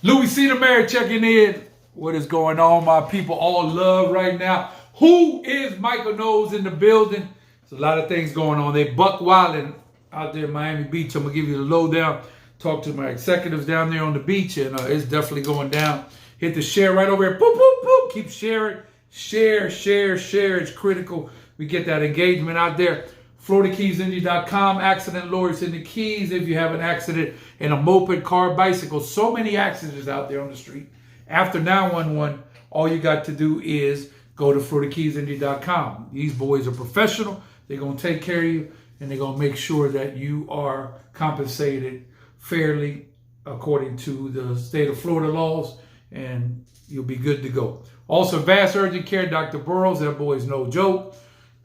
Louie C. the Mayor checking in. What is going on, my people? All love right now. Who is Miachael Knowles in the building? There's a lot of things going on. They buck wilding out there in Miami Beach. I'm going to give you the lowdown. Talk to my executives down there on the beach, and it's definitely going down. Hit the share right over here. Boop, boop, boop. Keep sharing. Share. It's critical. We get that engagement out there. FloridaKeysIndy.com. Accident lawyers in the Keys. If you have an accident in a moped, car, bicycle. So many accidents out there on the street. After 911, all you got to do is go to FloridaKeysIndy.com. These boys are professional. They're going to take care of you, and they're going to make sure that you are compensated fairly according to the state of Florida laws, and you'll be good to go. Also, Vast Urgent Care, Dr. Burrows. That boy's no joke.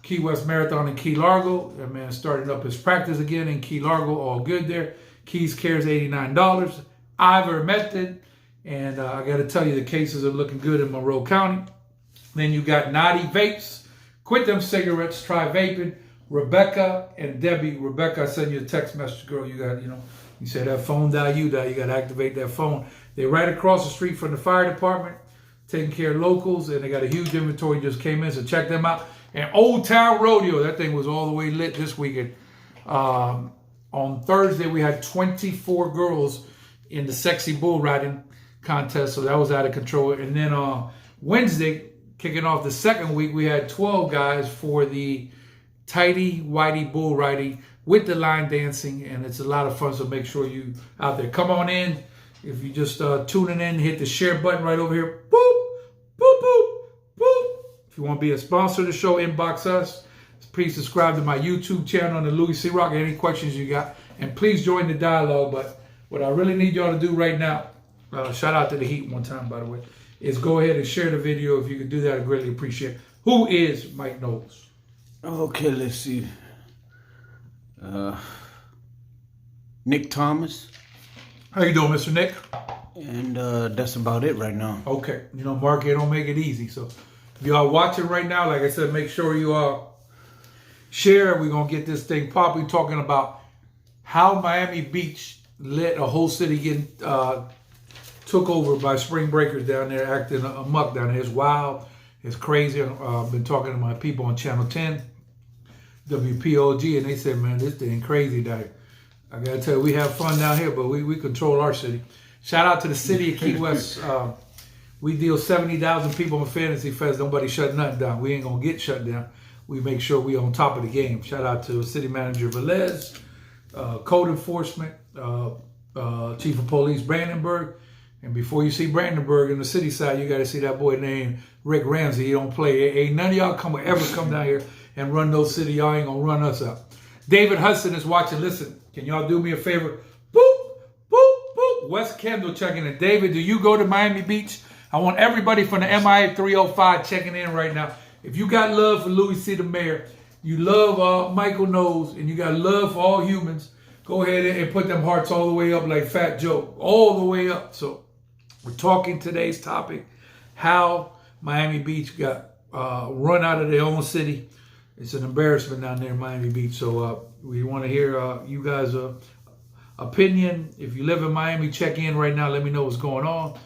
Key West Marathon in Key Largo. That man started up his practice again in Key Largo. All good there. Keys Cares $89. Ivermectin. And I got to tell you, the cases are looking good in Monroe County. Then you got Naughty Vapes. Quit them cigarettes. Try vaping. Rebecca and Debbie. Rebecca, I sent you a text message, girl. You got, you said that phone die, you die. You got to activate that phone. They're right across the street from the fire department, taking care of locals, and they got a huge inventory just came in, so check them out. And Old Town Rodeo, that thing was all the way lit this weekend. On Thursday, we had 24 girls in the sexy bull riding contest, so that was out of control. And then Wednesday, kicking off the second week, we had 12 guys for the tighty whitey bull riding with the line dancing, and it's a lot of fun, so make sure you out there. Come on in. If you just tuning in, hit the share button right over here. Boop, boop, boop, boop. If you want to be a sponsor of the show, inbox us. Please subscribe to my YouTube channel on the Louie C. Rock. Any questions you got, and please join the dialogue. But what I really need y'all to do right now, shout out to the Heat one time, by the way, is go ahead and share the video. If you could do that, I'd greatly appreciate it. Who is Mike Knowles? Okay, let's see. Nick Thomas. How you doing, Mr. Nick? And that's about it right now. Okay. Market don't make it easy. So if y'all watching right now, like I said, make sure you share. We're going to get this thing popping, talking about how Miami Beach let a whole city get took over by spring breakers down there, acting amok down there. It's wild. It's crazy. I've been talking to my people on Channel 10, WPOG, and they said, man, this thing crazy down here. I got to tell you, we have fun down here, but we control our city. Shout out to the city of Key West. We deal 70,000 people in Fantasy Fest. Nobody shut nothing down. We ain't going to get shut down. We make sure we on top of the game. Shout out to City Manager Velez, Code Enforcement, Chief of Police Brandenburg. And before you see Brandenburg in the city side, you got to see that boy named Rick Ramsey. He don't play. Ain't none of y'all ever come down here and run no city. Y'all ain't going to run us up. David Hudson is watching. Listen, can y'all do me a favor? Boop, boop, boop. West Kendall checking in. David, do you go to Miami Beach? I want everybody from the MIA 305 checking in right now. If you got love for Louie C. the Mayor, you love Michael Knowles, and you got love for all humans, go ahead and put them hearts all the way up like Fat Joe. All the way up. So we're talking today's topic, how Miami Beach got run out of their own city. It's an embarrassment down there in Miami Beach. So we want to hear you guys' opinion. If you live in Miami, check in right now. Let me know what's going on.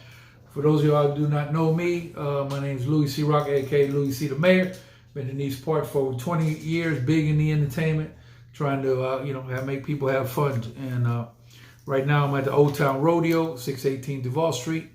For those of y'all who do not know me, my name is Louie C. Rock, a.k.a. Louie C. the Mayor. Been in these parts for over 20 years, big in the entertainment, trying to make people have fun. And right now I'm at the Old Town Rodeo, 618 Duval Street.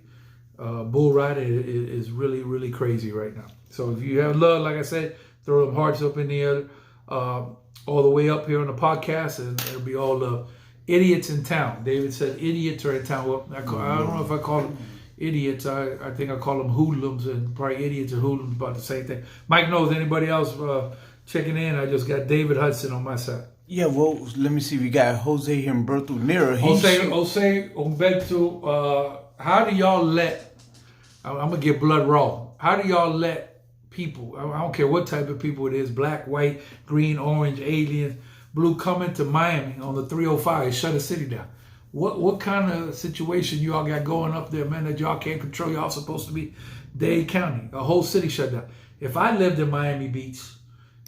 Bull rider is really, really crazy right now. So if you have love, like I said, throw them hearts up in the air all the way up here on the podcast, and it'll be all the idiots in town. David said idiots are in town. Well, I don't know if I call them idiots. I think I call them hoodlums, and probably idiots and hoodlums about the same thing. Mike knows anybody else checking in? I just got David Hudson on my side. Yeah, well, let me see. We got Jose Humberto Nera. Jose Humberto, how do y'all let, I'm going to get blood raw. How do y'all let people, I don't care what type of people it is, black, white, green, orange, alien, blue, come into Miami on the 305 and shut the city down? What kind of situation you all got going up there, man, that y'all can't control? Y'all supposed to be Dade County, a whole city shut down. If I lived in Miami Beach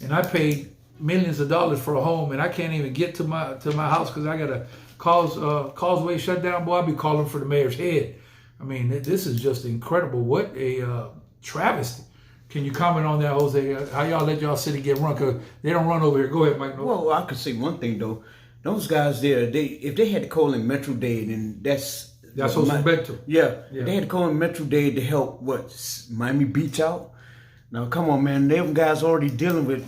and I paid millions of dollars for a home and I can't even get to my house because I got a causeway shut down, boy, I'd be calling for the mayor's head. I mean, this is just incredible. What a travesty. Can you comment on that, Jose? How y'all let y'all city get run? Because they don't run over here. Go ahead, Mike. Well, I could say one thing, though. Those guys there, if they had to call in Metro Dade, then that's Beto. Yeah, they had to call in Metro Dade to help Miami Beach out. Now, come on, man. Them guys already dealing with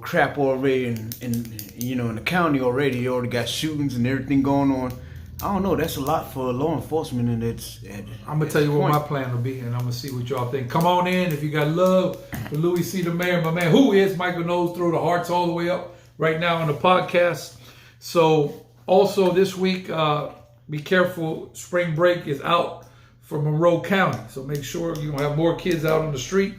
crap already, and in the county already. You already got shootings and everything going on. I don't know. That's a lot for law enforcement, and I'm gonna tell you what my plan will be, and I'm gonna see what y'all think. Come on in if you got love for Louie C. the Mayor, my man. Who is Michael Knowles? Throw the hearts all the way up right now on the podcast. So also this week, be careful. Spring break is out for Monroe County, so make sure you don't have more kids out on the street.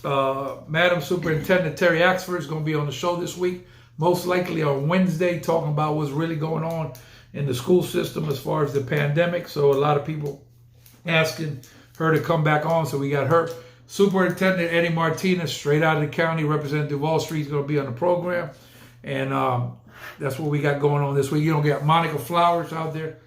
Madam Superintendent Terry Axford is going to be on the show this week, most likely on Wednesday, talking about what's really going on in the school system as far as the pandemic. So a lot of people asking her to come back on, so we got her. Superintendent Eddie Martinez, straight out of the county, Representative Wall Street, is going to be on the program, and that's what we got going on this week. You don't get Monica Flowers out there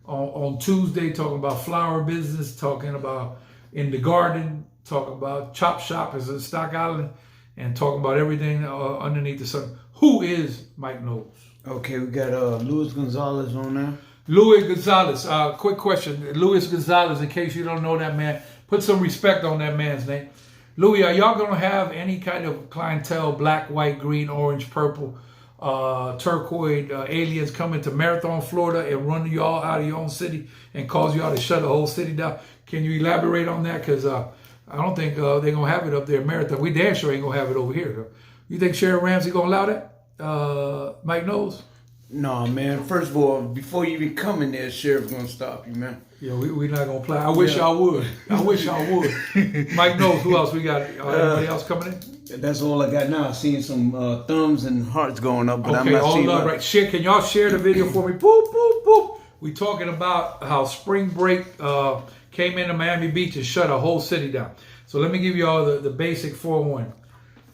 on Tuesday talking about flower business, talking about in the garden, talking about Chop Shop as a Stock Island, and talking about everything underneath the sun. Who is Mike Knowles? Okay, we got Luis Gonzalez on there. Louis Gonzalez. Quick question. Luis Gonzalez, in case you don't know that man, put some respect on that man's name. Louis, are y'all going to have any kind of clientele, black, white, green, orange, purple, turquoise aliens coming to Marathon, Florida and run y'all out of your own city and cause y'all to shut the whole city down? Can you elaborate on that? Because I don't think they're going to have it up there in Marathon. We damn sure ain't going to have it over here, though. You think Sheriff Ramsey going to allow that? Mike Knowles? No, man. First of all, before you even come in there, Sheriff's going to stop you, man. Yeah, we not going to play. I wish y'all would. I wish y'all would. Mike Knowles, who else we got? Anybody else coming in? That's all I got now. I'm seeing some thumbs and hearts going up, but okay, I'm not all seeing love, right. Share, can y'all share the video for me? Boop, boop, boop. We talking about how spring break came into Miami Beach and shut a whole city down. So let me give you all the basic 4-1.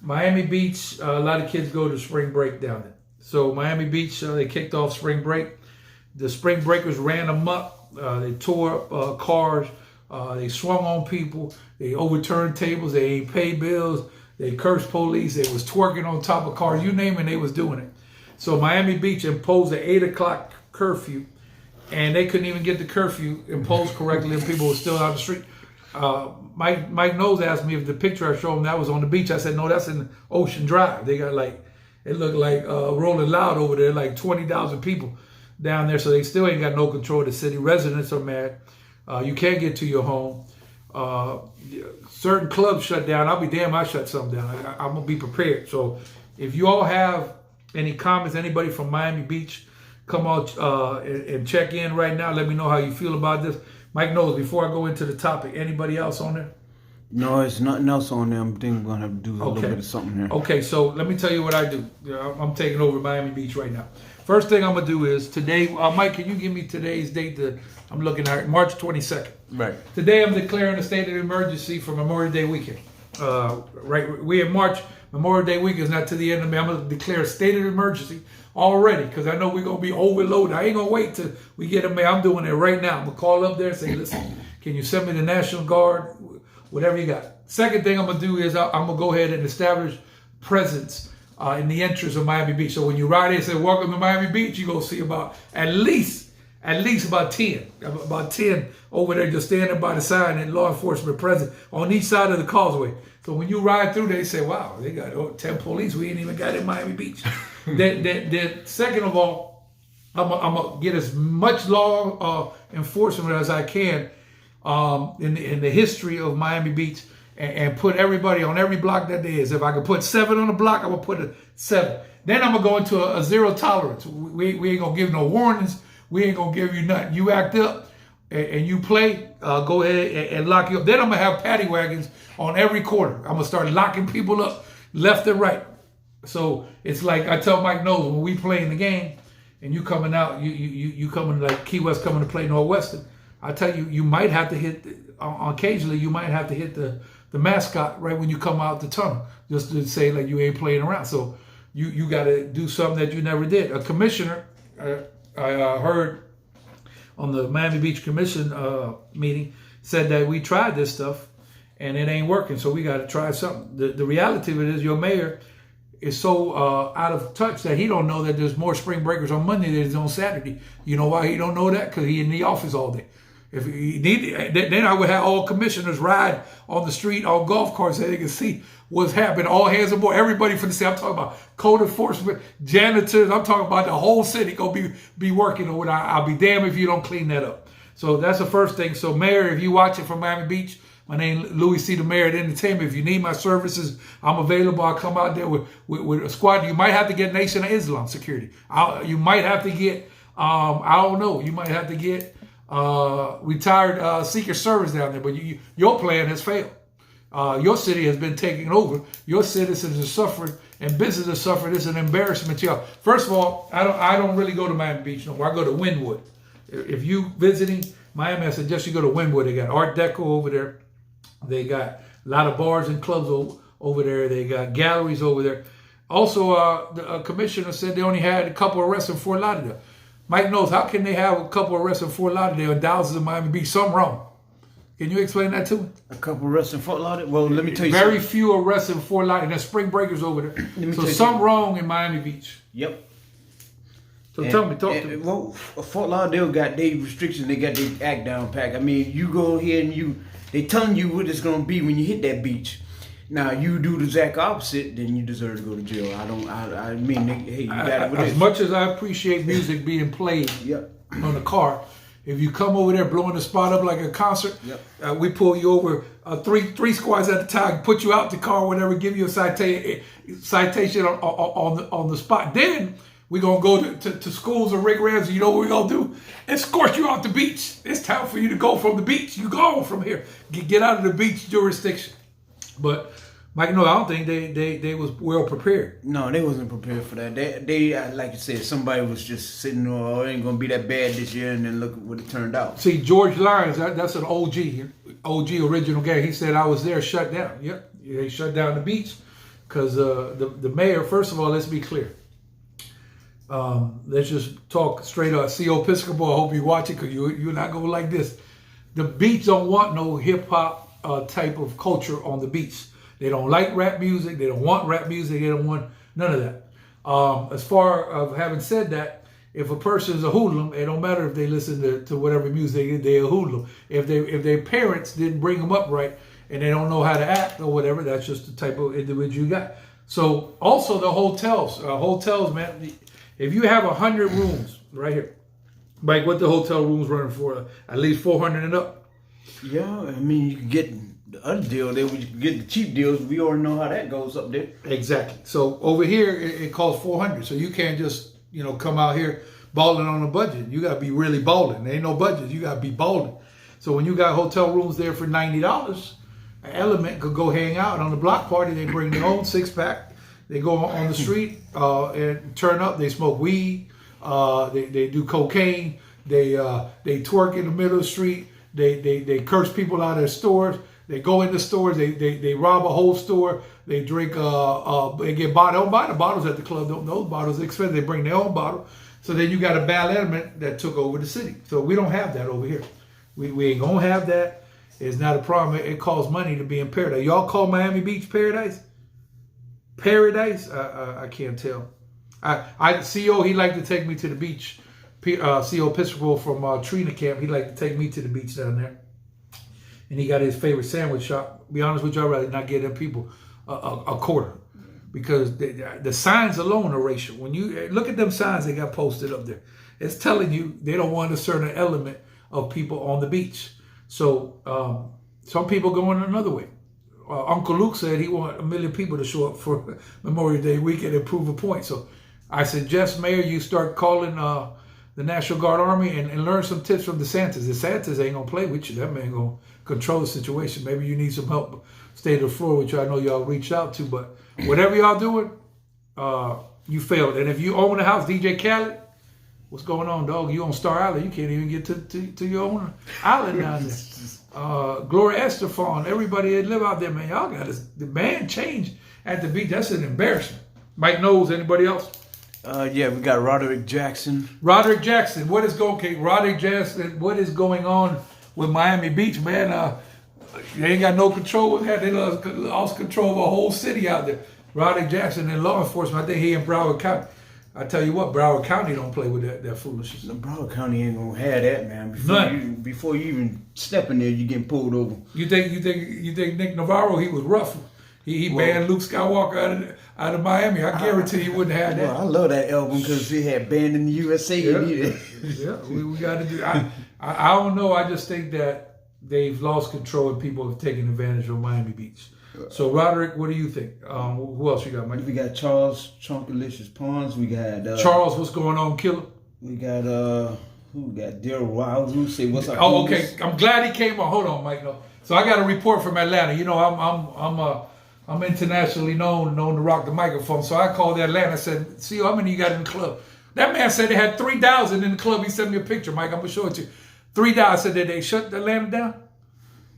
Miami Beach, a lot of kids go to spring break down there. So Miami Beach, they kicked off spring break. The spring breakers ran amok. They tore up cars. They swung on people. They overturned tables. They ain't paid bills. They cursed police. They was twerking on top of cars. You name it, they was doing it. So Miami Beach imposed an 8 o'clock curfew, and they couldn't even get the curfew imposed correctly, and people were still out the street. Mike Knowles asked me if the picture I showed him that was on the beach. I said, no, that's in Ocean Drive. They got it looked like Rolling Loud over there, like 20,000 people down there. So they still ain't got no control of the city. Residents are mad. You can't get to your home. Certain clubs shut down. I'll be damned I shut something down. I'm going to be prepared. So if you all have any comments, anybody from Miami Beach, come out and check in right now. Let me know how you feel about this. Mike Knowles, before I go into the topic, anybody else on there? No, it's nothing else on there. I'm thinking we're going to have to do a little bit of something here. Okay, so let me tell you what I do. I'm taking over Miami Beach right now. First thing I'm going to do is today, Mike, can you give me today's date? I'm looking at March 22nd. Right. Today I'm declaring a state of emergency for Memorial Day weekend. Right, we in March. Memorial Day weekend is not to the end of May. I'm going to declare a state of emergency already because I know we're going to be overloaded. I ain't going to wait till we get in May. I'm doing it right now. I'm going to call up there and say, listen, can you send me the National Guard? Whatever you got. Second thing I'm going to do is I'm going to go ahead and establish presence in the entrance of Miami Beach. So when you ride in and say, welcome to Miami Beach, you're going to see about at least about 10. About 10 over there just standing by the sign and law enforcement present on each side of the causeway. So when you ride through, they say, wow, they got 10 police. We ain't even got in Miami Beach. then second of all, I'm going to get as much law enforcement as I can in the history of Miami Beach and put everybody on every block that there is. If I could put 7 on the block, I will put a 7. Then I'm going to go into a zero tolerance. We ain't going to give no warnings. We ain't going to give you nothing. You act up and you play, go ahead and lock you up. Then I'm going to have paddy wagons on every corner. I'm going to start locking people up left and right. So it's like I tell Mike Knowles, when we play in the game and you coming out, you coming like Key West coming to play Northwestern, I tell you, you might have to hit, occasionally you might have to hit the mascot right when you come out the tunnel, just to say like you ain't playing around. So you got to do something that you never did. A commissioner, I heard on the Miami Beach Commission meeting, said that we tried this stuff and it ain't working, so we got to try something. The reality of it is your mayor is so out of touch that he don't know that there's more spring breakers on Monday than there's on Saturday. You know why he don't know that? Because he in the office all day. If he needed, then I would have all commissioners ride on the street on golf carts so they can see what's happening. All hands on board. Everybody from the city. I'm talking about code enforcement, janitors. I'm talking about the whole city gonna be working on it. I'll be damned if you don't clean that up. So that's the first thing. So Mayor, if you watch it from Miami Beach, my name is Louie C. the Mayor at Entertainment. If you need my services, I'm available. I'll come out there with a squad. You might have to get Nation of Islam security. You might have to get, I don't know, you might have to get retired Secret Service down there. But your plan has failed. Your city has been taken over. Your citizens are suffering and business is suffering. It's an embarrassment to y'all. First of all, I don't really go to Miami Beach no more. I go to Wynwood. If you visiting Miami, I suggest you go to Wynwood. They got Art Deco over there. They got a lot of bars and clubs over there. They got galleries over there. Also, the commissioner said they only had a couple of arrests in Fort Lauderdale. Mike knows, how can they have a couple of arrests in Fort Lauderdale and thousands in Miami Beach? Something wrong. Can you explain that to me? A couple arrests in Fort Lauderdale? Well, let me tell you Very something. few arrests in Fort Lauderdale. There's spring breakers over there. So something wrong in Miami Beach. Yep. So tell me, talk to me. Well, Fort Lauderdale got their restrictions. They got their act down pack. I mean, you go here and they telling you what it's going to be when you hit that beach. Now, you do the exact opposite, then you deserve to go to jail. I mean, hey, you got it with As this. much as I appreciate music being played on the car, if you come over there blowing the spot up like a concert, we pull you over three squads at a time, put you out the car, whatever, give you a citation on the spot. Then we're going to go to schools or Rick Ramsey. You know what we're going to do? Escort you off the beach. It's time for you to go from the beach. You go from here. Get out of the beach jurisdiction. But Mike, no, I don't think they was well prepared. No, they wasn't prepared for that. They like you said, somebody was just sitting, oh, it ain't going to be that bad this year, and then look at what it turned out. See, George Lyons, that's an OG original gang. He said, I was there, shut down. Yep, they shut down the beach because the mayor, first of all, let's be clear. Let's just talk straight up. CO Episcopal, I hope you watch it because you're not going to like this. The beach don't want no hip-hop type of culture on the beach. They don't like rap music. They don't want rap music. They don't want none of that. As far as having said that, if a person is a hoodlum, it don't matter if they listen to whatever music, they're a hoodlum. If their parents didn't bring them up right and they don't know how to act or whatever, that's just the type of individual you got. So also the hotels, man, if you have 100 rooms right here, like what the hotel rooms running for, at least 400 and up. Yeah, I mean, you can get the other deal there, you can get the cheap deals. We already know how that goes up there. Exactly. So over here, it costs 400. So you can't just, come out here balling on a budget. You got to be really balling. There ain't no budget. You got to be balling. So when you got hotel rooms there for $90, an element could go hang out on the block party. They bring their own six-pack. They go on the street and turn up. They smoke weed. They do cocaine. They twerk in the middle of the street. They curse people out of their stores. They go into stores. They rob a whole store. They drink. They get bought. They don't buy the bottles at the club. Those bottles are expensive. They bring their own bottle. So then you got a bad element that took over the city. So we don't have that over here. We ain't gonna have that. It's not a problem. It costs money to be in paradise. Y'all call Miami Beach paradise? Paradise? I can't tell. CO, he liked to take me to the beach. CO Episcopal from Trina Camp, he liked to take me to the beach down there. And he got his favorite sandwich shop. Be honest with you, I'd rather not give them people a quarter. Because the signs alone are racial. When you look at them signs they got posted up there, it's telling you they don't want a certain element of people on the beach. So some people going another way. Uncle Luke said he want 1 million people to show up for Memorial Day weekend and prove a point. So I suggest, Mayor, you start calling the National Guard Army and learn some tips from DeSantis. DeSantis ain't gonna play with you. That man gonna control the situation. Maybe you need some help state of the floor, which I know y'all reached out to. But whatever y'all doing, you failed. And if you own a house, DJ Khaled, what's going on, dog? You on Star Island. You can't even get to your own island down there. Gloria Estefan, everybody that live out there, man, y'all got the man change at the beach. That's an embarrassment. Mike Knowles, anybody else? Yeah, we got Roderick Jackson. Roderick Jackson, what is Roderick Jackson, what is going on with Miami Beach, man? They ain't got no control with that. They lost control of a whole city out there. Roderick Jackson and law enforcement, I think he in Broward County. I tell you what, Broward County don't play with that foolishness. The Broward County ain't gonna have that, man. Before you even step in there, you getting pulled over. You think Nick Navarro, he was rough? He banned Luke Skywalker out of Miami. I guarantee he wouldn't have that. Well, I love that album because he had banned in the USA. Yeah, we got to do. I don't know. I just think that they've lost control and people have taken advantage of Miami Beach. So Roderick, what do you think? Who else you got, Mike? We got Charles Chunkalicious Pawns. We got Charles. What's going on, Killer? We got who? We got Daryl Wild. Who say what's up? Oh, okay. I'm glad he came on. Hold on, Mike. No. So I got a report from Atlanta. You know, I'm internationally known to rock the microphone. So I called Atlanta and said, see how many you got in the club? That man said they had 3,000 in the club. He sent me a picture, Mike. I'm going to show it to you. 3,000. I said, did they shut Atlanta down?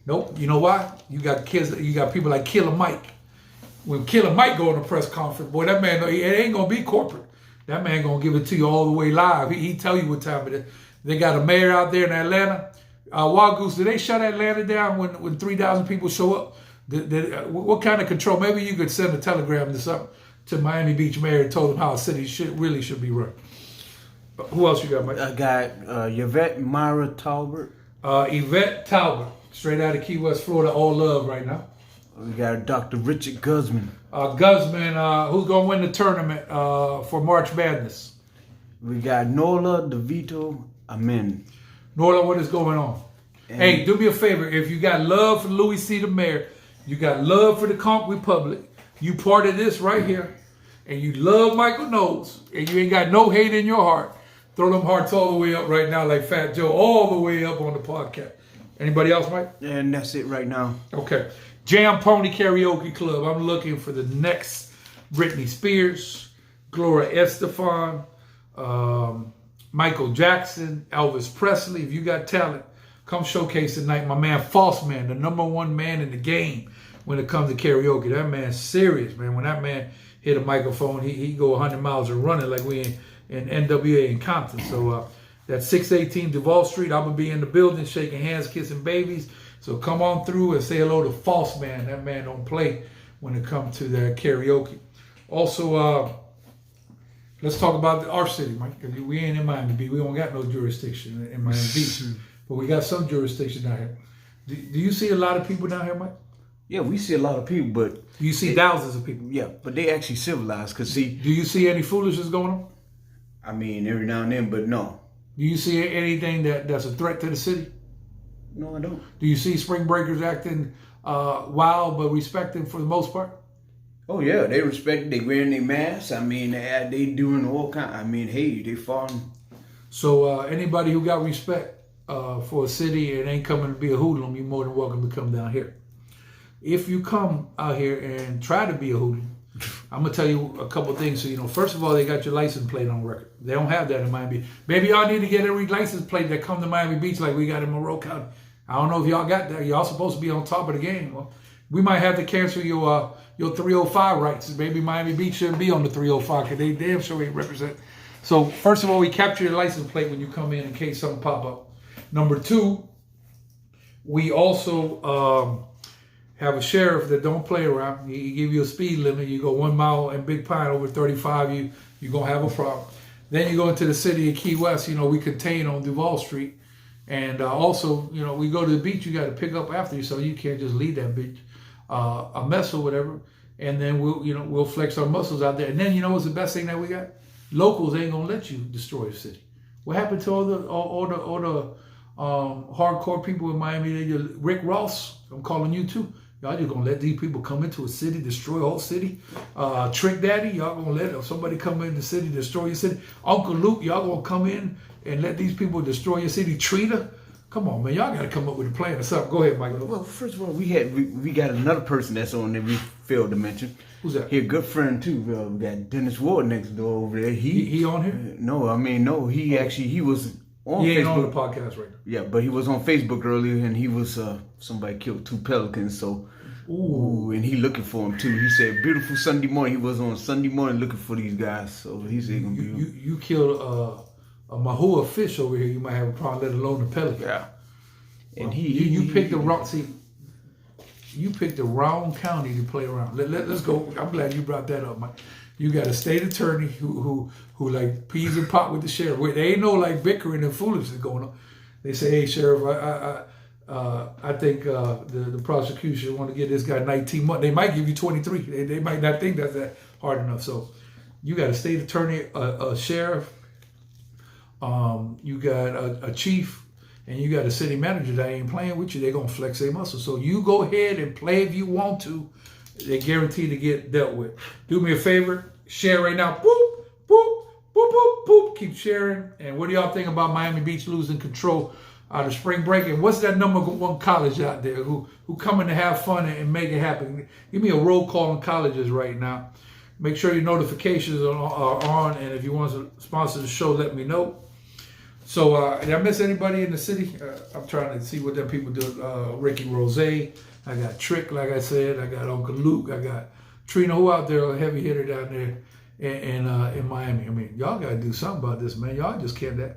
Nope. You know why? You got people like Killer Mike. When Killer Mike go on a press conference, boy, that man, it ain't going to be corporate. That man going to give it to you all the way live. He tell you what time it is. They got a mayor out there in Atlanta. Wild Goose, did they shut Atlanta down when 3,000 people show up? What kind of control? Maybe you could send a telegram to Miami Beach mayor and told them how a city should be run. Who else you got, Mike? I got Yvette Myra Talbert. Yvette Talbert, straight out of Key West, Florida, all love right now. We got Dr. Richard Guzman. Guzman, who's going to win the tournament for March Madness? We got Nola DeVito Amen. Nola, what is going on? And hey, do me a favor. If you got love for Louie C. the mayor, you got love for the Comp Republic, you part of this right here, and you love Michael Knowles, and you ain't got no hate in your heart, throw them hearts all the way up right now like Fat Joe, all the way up on the podcast. Anybody else, Mike? And that's it right now. Okay. Jam Pony Karaoke Club. I'm looking for the next Britney Spears, Gloria Estefan, Michael Jackson, Elvis Presley. If you got talent, come showcase tonight. My man, False Man, the #1 man in the game when it comes to karaoke. That man's serious, man. When that man hit a microphone, he go 100 miles and running like we in NWA in Compton. So that's 618 Duval Street. I'm going to be in the building shaking hands, kissing babies. So come on through and say hello to False Man. That man don't play when it comes to their karaoke. Also, let's talk about our city, Mike, because we ain't in Miami Beach. We don't got no jurisdiction in Miami Beach. But we got some jurisdiction down here. Do you see a lot of people down here, Mike? Yeah, we see a lot of people, but... You see thousands of people? Yeah, but they actually civilized, because see... Do you see any foolishness going on? I mean, every now and then, but no. Do you see anything that's a threat to the city? No, I don't. Do you see spring breakers acting wild but respecting for the most part? Oh, yeah, they respect, they wearing their masks. I mean, they doing all kind. I mean, hey, they falling. So anybody who got respect for a city and ain't coming to be a hoodlum, you're more than welcome to come down here. If you come out here and try to be a hoodlum, I'm going to tell you a couple things. So, you know, first of all, they got your license plate on record. They don't have that in Miami Beach. Maybe y'all need to get every license plate that come to Miami Beach like we got in Monroe County. I don't know if y'all got that. Y'all supposed to be on top of the game. Well, we might have to cancel your 305 rights. Maybe Miami Beach shouldn't be on the 305 because they damn sure ain't represent. So, first of all, we capture your license plate when you come in case something pop up. Number two, we also have a sheriff that don't play around. He give you a speed limit. You go 1 mile in Big Pine over 35, you're going to have a problem. Then you go into the city of Key West. You know, we contain on Duval Street. And also, you know, we go to the beach, you got to pick up after you, so you can't just leave that beach a mess or whatever. And then we'll flex our muscles out there. And then, you know what's the best thing that we got? Locals ain't going to let you destroy the city. What happened to all the hardcore people in Miami? Rick Ross, I'm calling you too. Y'all just gonna let these people come into a city, destroy a whole city? Trick Daddy, y'all gonna let somebody come in the city, destroy your city? Uncle Luke, y'all gonna come in and let these people destroy your city? Treater? Come on, man, y'all gotta come up with a plan or something. Go ahead, Michael. Well, first of all, we got another person that's on there we failed to mention. Who's that? He a good friend too. We got Dennis Ward next door over there. He on here? No, I mean, no, he was on he Facebook. Ain't on the podcast right now. Yeah, but he was on Facebook earlier, and he was somebody killed 2 pelicans. So Ooh, and he looking for him too. He said, "Beautiful Sunday morning." He was on Sunday morning looking for these guys. So he said, "Gonna be you killed a mahua fish over here. You might have a problem, let alone the pelican." yeah." And Well, you picked the wrong. See, you picked the wrong county to play around. Let's go. I'm glad you brought that up, Mike. You got a state attorney who like peas and pot with the sheriff. They ain't no like bickering and foolishness going on. They say, "Hey, sheriff, I think the prosecution want to give this guy 19 months. They might give you 23. They might not think that's that hard enough." So you got a state attorney, a sheriff, you got a chief, and you got a city manager that ain't playing with you. They're going to flex their muscles. So you go ahead and play if you want to. They're guaranteed to get dealt with. Do me a favor. Share right now. Boop, boop, boop, boop, boop. Keep sharing. And what do y'all think about Miami Beach losing control out of spring break? And what's that #1 college out there who coming to have fun and make it happen? Give me a roll call on colleges right now. Make sure your notifications are on. And if you want to sponsor the show, let me know. So, did I miss anybody in the city? I'm trying to see what them people do. Ricky Rose, I got Trick, like I said. I got Uncle Luke. I got Trina, who out there, a heavy hitter down there in Miami. I mean, y'all got to do something about this, man. Y'all just can't that.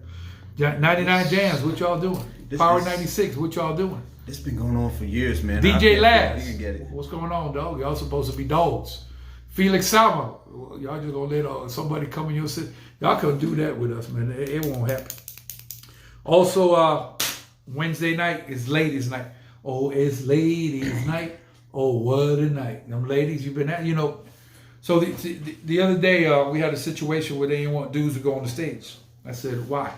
99 Jams, what y'all doing? Power 96, what y'all doing? This been going on for years, man. DJ Labs, get it. What's going on, dog? Y'all supposed to be dogs. Felix Sama, y'all just gonna let somebody come in your city. Y'all couldn't do that with us, man. It won't happen. Also, Wednesday night is ladies' night. Oh, it's ladies' night. Oh, what a night. Them ladies, you've been at, So the other day, we had a situation where they didn't want dudes to go on the stage. I said, why?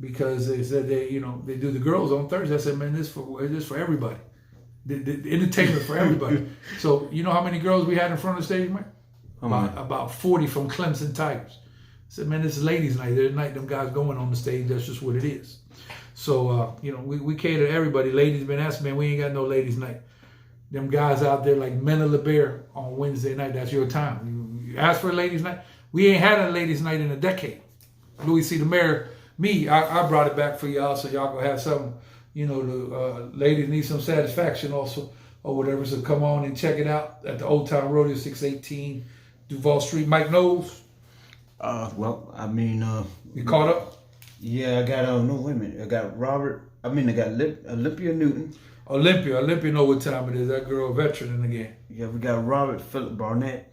Because they said they do the girls on Thursday. I said, man, this for everybody. The entertainment for everybody. So you know how many girls we had in front of the stage, man? About 40 from Clemson Tigers. I said, man, this is ladies' night. There's a night them guys going on the stage. That's just what it is. So we cater to everybody. Ladies been asking, man, we ain't got no ladies' night. Them guys out there like Men of the Bear on Wednesday night. That's your time. You ask for a ladies' night. We ain't had a ladies' night in a decade. Louie C. the Mayor. I brought it back for y'all so y'all gonna have something. The ladies need some satisfaction also or whatever. So come on and check it out at the Old Town Rodeo, 618 Duval Street. Mike Knowles. You caught up? Yeah, I got wait a minute. I got Olympia Newton. Olympia know what time it is. That girl a veteran in the game. Yeah, we got Robert Phillip Barnett.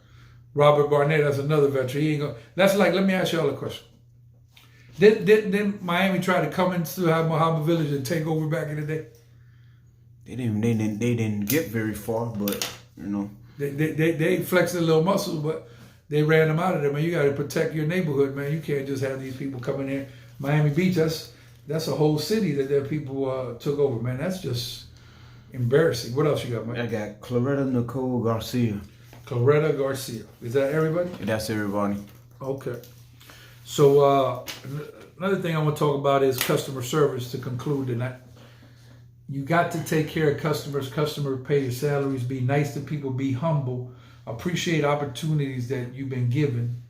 Robert Barnett, that's another veteran. He ain't gonna. That's like. Let me ask y'all a question. Didn't Miami try to come into Muhammad Village and take over back in the day? They didn't get very far, but they flexed their little muscles, but they ran them out of there. Man, you got to protect your neighborhood, man. You can't just have these people coming in. Miami Beach, that's a whole city that their people took over, man. That's just embarrassing. What else you got, man? I got Claretta Nicole Garcia. Claretta Garcia. Is that everybody? That's everybody. Okay. So another thing I want to talk about is customer service to conclude tonight. You got to take care of customers. Customers pay your salaries. Be nice to people. Be humble. Appreciate opportunities that you've been given.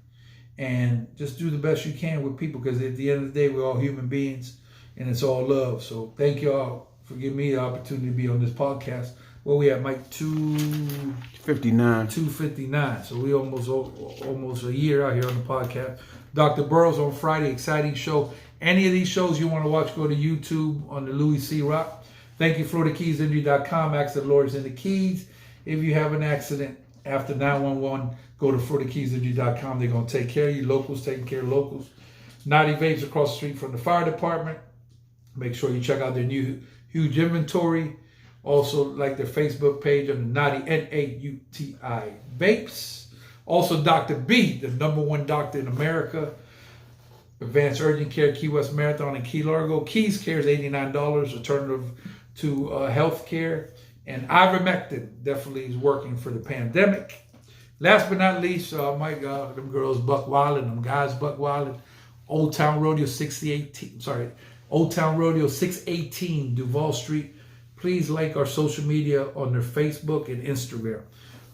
And just do the best you can with people because at the end of the day, we're all human beings and it's all love. So thank y'all for giving me the opportunity to be on this podcast. Where we at, Mike? 259. 259. So we almost a year out here on the podcast. Dr. Burrows on Friday, exciting show. Any of these shows you want to watch, go to YouTube on the Louie C. Rock. Thank you, FloridaKeysInjury.com. Accident lawyers in the Keys. If you have an accident after 911, go to FloridaKeysInjury.com. They're going to take care of you. Locals taking care of locals. Naughty Vapes across the street from the fire department. Make sure you check out their new huge inventory. Also, like their Facebook page on the Naughty N-A-U-T-I Vapes. Also, Dr. B, the #1 doctor in America. Advanced Urgent Care, Key West Marathon, and Key Largo. Keys Care is $89, alternative to health care. And ivermectin definitely is working for the pandemic. Last but not least, my God, them girls buck wildin', them guys buck wildin'. Old Town Rodeo 618 Duval Street. Please like our social media on their Facebook and Instagram.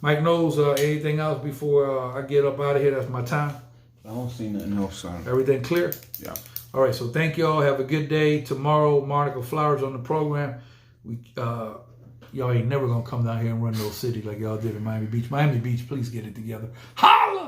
Mike Knowles, anything else before I get up out of here? That's my time. I don't see nothing else, son. Everything clear? Yeah. All right, so thank y'all. Have a good day. Tomorrow, Monica Flowers on the program. y'all ain't never gonna come down here and run no city like y'all did in Miami Beach. Miami Beach, please get it together. Holla!